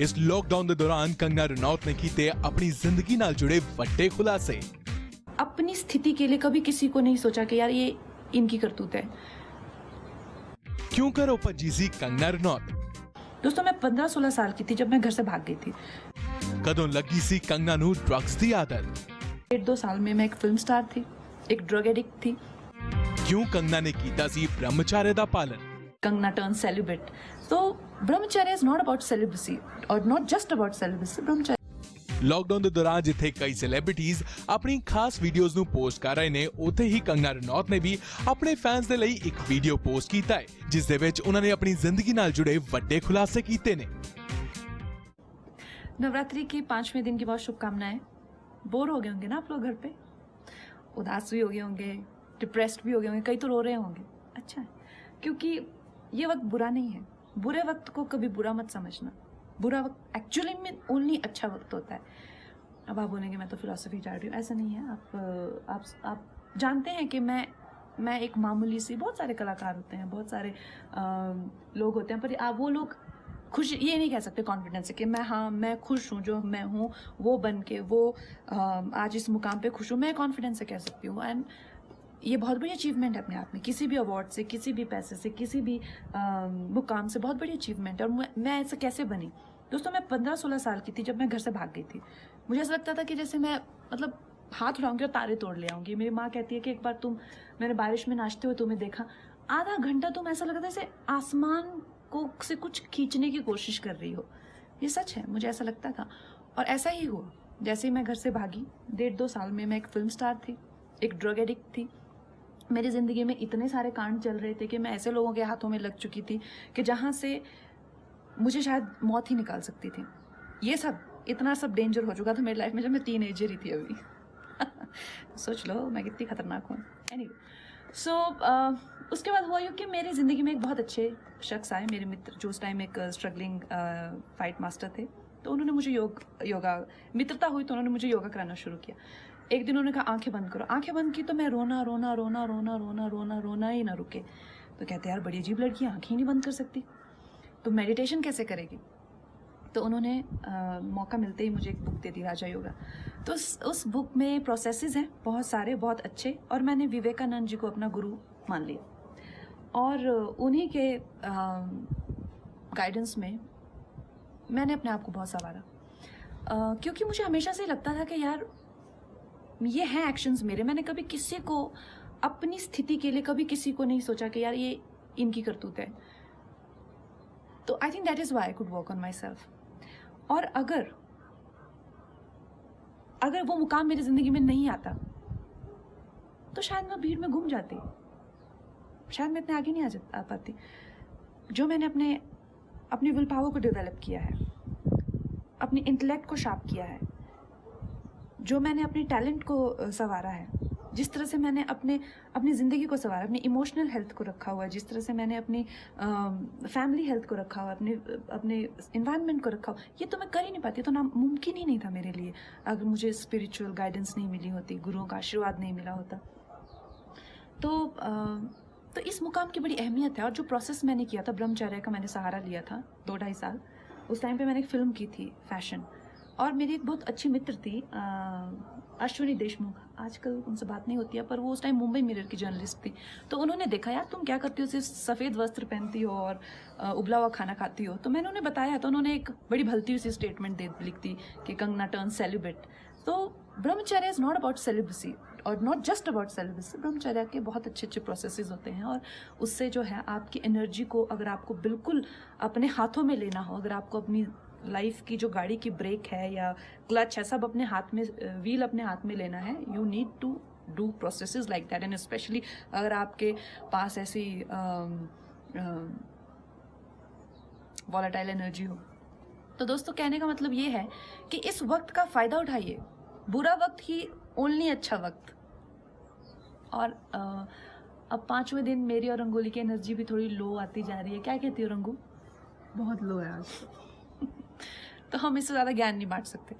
इस लॉकडाउन के दौरान कंगना रनौत ने कीते अपनी जिंदगी नाल जुड़े वड्डे खुलासे। अपनी स्थिति के लिए कभी किसी को नहीं सोचा कि यार ये इनकी करतूत है। क्यों करो भज्जी सी कंगना रनौत? दोस्तों मैं 15-16 साल की थी जब मैं घर से भाग गई थी। कदों लगी सी कंगना नू ड्रग्स दी आदत? 1-2 साल में मैं एक फिल्म स्टार थी, एक ड्रग एडिक्ट थी। क्यों कंगना ने कीता सी ब्रह्मचार्य दा पालन? Kangana turn celebrate. तो ब्रह्मचर्य इज नॉट अबाउट सेलिब्रेसी और नॉट जस्ट अबाउट सेलिब्रेसी। ब्रह्मचर्य लॉकडाउन के दौरान जिथे कई सेलिब्रिटीज अपनी खास वीडियोस नु पोस्ट कर रहे ने, उथे ही कंगना रनौत ने भी अपने फैंस दे लई एक वीडियो पोस्ट कीता है जिस दे विच उन्होंने अपनी जिंदगी नाल जुड़े वड्डे खुलासे कीते ने। नवरात्रि के 5वें दिन की बहुत शुभकामनाएं। बोर हो गए होंगे ना आप लोग घर पे, उदास भी हो गए होंगे, डिप्रेस्ड भी हो गए होंगे, कई तो रो रहे होंगे। अच्छा है, क्योंकि ये वक्त बुरा नहीं है। बुरे वक्त को कभी बुरा मत समझना। बुरा वक्त एक्चुअली में ओनली अच्छा वक्त होता है। अब आप बोलेंगे मैं तो फिलॉसफी चाह रही हूँ, ऐसा नहीं है। आप जानते हैं कि मैं एक मामूली सी, बहुत सारे कलाकार होते हैं, बहुत सारे लोग होते हैं, पर आप वो लोग खुश ये नहीं कह सकते कॉन्फिडेंस से कि मैं खुश हूँ, जो मैं हूँ वो बन के वो आज इस मुकाम पे खुश हूँ। मैं कॉन्फिडेंस से कह सकती हूँ। एंड ये बहुत बड़ी अचीवमेंट है अपने आप में। किसी भी अवार्ड से, किसी भी पैसे से, किसी भी मुकाम से बहुत बड़ी अचीवमेंट है। और मैं ऐसा कैसे बनी? दोस्तों मैं 15-16 साल की थी जब मैं घर से भाग गई थी। मुझे ऐसा लगता था कि जैसे मैं मतलब हाथ उठाऊंगी और तारे तोड़ ले आऊंगी। मेरी माँ कहती है कि एक बार मैंने बारिश में नाचते हुए तुम्हें देखा, आधा घंटा तुम ऐसा लगा था जैसे आसमान को से कुछ खींचने की कोशिश कर रही हो। ये सच है, मुझे ऐसा लगता था और ऐसा ही हुआ। जैसे ही मैं घर से भागी, 1.5-2 साल में मैं एक फिल्म स्टार थी, एक ड्रग एडिक्ट थी। मेरी ज़िंदगी में इतने सारे कांड चल रहे थे कि मैं ऐसे लोगों के हाथों में लग चुकी थी कि जहाँ से मुझे शायद मौत ही निकाल सकती थी। ये सब इतना सब डेंजर हो चुका था मेरी लाइफ में जब मैं टीनेजर ही थी अभी। सोच लो मैं कितनी खतरनाक हूँ। एनीवे सो उसके बाद हुआ यूँ कि मेरी ज़िंदगी में एक बहुत अच्छे शख्स आए, मेरे मित्र, जो उस टाइम एक स्ट्रगलिंग फाइट मास्टर थे। तो उन्होंने मुझे योगा मित्रता हुई तो उन्होंने मुझे योगा कराना शुरू किया। एक दिन उन्होंने कहा आंखें बंद करो। आंखें बंद की तो मैं रोना ही ना रुके। तो कहते यार बड़ी अजीब लड़की, आंखें ही नहीं बंद कर सकती, तो मेडिटेशन कैसे करेगी? तो उन्होंने मौका मिलते ही मुझे एक बुक दे दी, राजा योगा। तो उस बुक में प्रोसेसेस हैं बहुत सारे, बहुत अच्छे, और मैंने विवेकानंद जी को अपना गुरु मान लिया। और उन्हीं के गाइडेंस में मैंने अपने आप को बहुत संवारा, क्योंकि मुझे हमेशा से लगता था कि यार ये हैं एक्शंस मेरे। मैंने कभी किसी को अपनी स्थिति के लिए कभी किसी को नहीं सोचा कि यार ये इनकी करतूत है। तो I think that is why I could work on my self. और अगर वो मुकाम मेरी जिंदगी में नहीं आता तो शायद मैं भीड़ में घूम जाती, शायद मैं इतने आगे नहीं आ पाती। जो मैंने अपनी विल पावर को डेवलप किया है, अपनी इंटेलेक्ट को शार्प किया है, जो मैंने अपने टैलेंट को संवारा है, जिस तरह से मैंने अपनी ज़िंदगी को संवारा, अपनी इमोशनल हेल्थ को रखा हुआ है, जिस तरह से मैंने अपनी फैमिली हेल्थ को रखा हुआ, अपने इन्वायरमेंट को रखा हुआ, ये तो मैं कर ही नहीं पाती। तो ना मुमकिन ही नहीं था मेरे लिए अगर मुझे स्पिरिचुअल गाइडेंस नहीं मिली होती, गुरुओं का आशीर्वाद नहीं मिला होता। तो इस मुकाम की बड़ी अहमियत है। और जो प्रोसेस मैंने किया था, ब्रह्मचर्य का मैंने सहारा लिया था 2-2.5 साल। उस टाइम पे मैंने एक फिल्म की थी फैशन, और मेरी एक बहुत अच्छी मित्र थी अश्विनी देशमुख, आजकल उनसे बात नहीं होती है, पर वो उस टाइम मुंबई मिरर की जर्नलिस्ट थी। तो उन्होंने देखा यार तुम क्या करती हो, सिर्फ सफ़ेद वस्त्र पहनती हो और उबला हुआ खाना खाती हो। तो मैंने उन्हें बताया, तो उन्होंने एक बड़ी भलती हुई सी स्टेटमेंट लिख दी कि कंगना टर्न सेलिब्रेट। तो ब्रह्मचर्य इज नॉट अबाउट सेलिब्रेसी और नॉट जस्ट अबाउट सेलिब्रेसी। ब्रह्मचर्य के बहुत अच्छे प्रोसेसेस होते हैं, और उससे जो है आपकी एनर्जी को, अगर आपको बिल्कुल अपने हाथों में लेना हो, अगर आपको अपनी लाइफ की जो गाड़ी की ब्रेक है या क्लच है, सब अपने हाथ में, व्हील अपने हाथ में लेना है, you need to do processes like that. And specially अगर आपके पास ऐसी वॉलेटाइल एनर्जी हो। तो दोस्तों कहने का मतलब ये है कि इस वक्त का फायदा उठाइए। बुरा वक्त ही ओनली अच्छा वक्त। और अब 5वें दिन मेरी और रंगोली की एनर्जी भी थोड़ी लो आती जा रही है। क्या कहती हो रंगू? बहुत लो है आज। तो हम इससे ज़्यादा ज्ञान नहीं बांट सकते।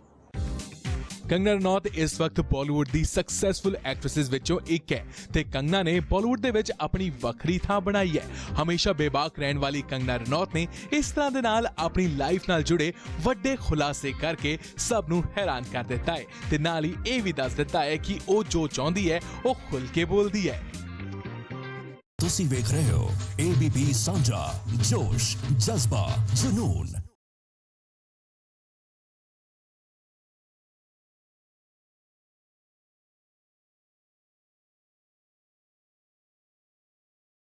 ਕੰਗਨਾ ਰਣੌਤ ਇਸ ਵਕਤ ਬਾਲੀਵੁੱਡ ਦੀ ਸਕਸੈਸਫੁਲ ਐਕਟ੍ਰੈਸਸ ਵਿੱਚੋਂ ਇੱਕ ਹੈ ਤੇ ਕੰਗਨਾ ਨੇ ਬਾਲੀਵੁੱਡ ਦੇ ਵਿੱਚ ਆਪਣੀ ਵੱਖਰੀ ਥਾਂ ਬਣਾਈ ਹੈ। ਹਮੇਸ਼ਾ ਬੇਬਾਕ ਰਹਿਣ ਵਾਲੀ ਕੰਗਨਾ ਰਣੌਤ ਨੇ ਇਸ ਤਰ੍ਹਾਂ ਦੇ ਨਾਲ ਆਪਣੀ ਲਾਈਫ ਨਾਲ ਜੁੜੇ ਵੱਡੇ ਖੁਲਾਸੇ ਕਰਕੇ ਸਭ ਨੂੰ ਹੈਰਾਨ ਕਰ ਦਿੱਤਾ ਹੈ ਤੇ ਨਾਲ ਹੀ ਇਹ ਵੀ ਦੱਸ ਦਿੱਤਾ ਹੈ ਕਿ ਉਹ ਜੋ ਚਾਹੁੰਦੀ ਹੈ ਉਹ ਖੁੱਲ੍ਹ ਕੇ ਬੋਲਦੀ ਹੈ। ਤੁਸੀਂ ਵੇਖ ਰਹੇ ਹੋ ABP ਸਾਂਝਾ, ਜੋਸ਼, ਜਜ਼ਬਾ, ਜਨੂਨ।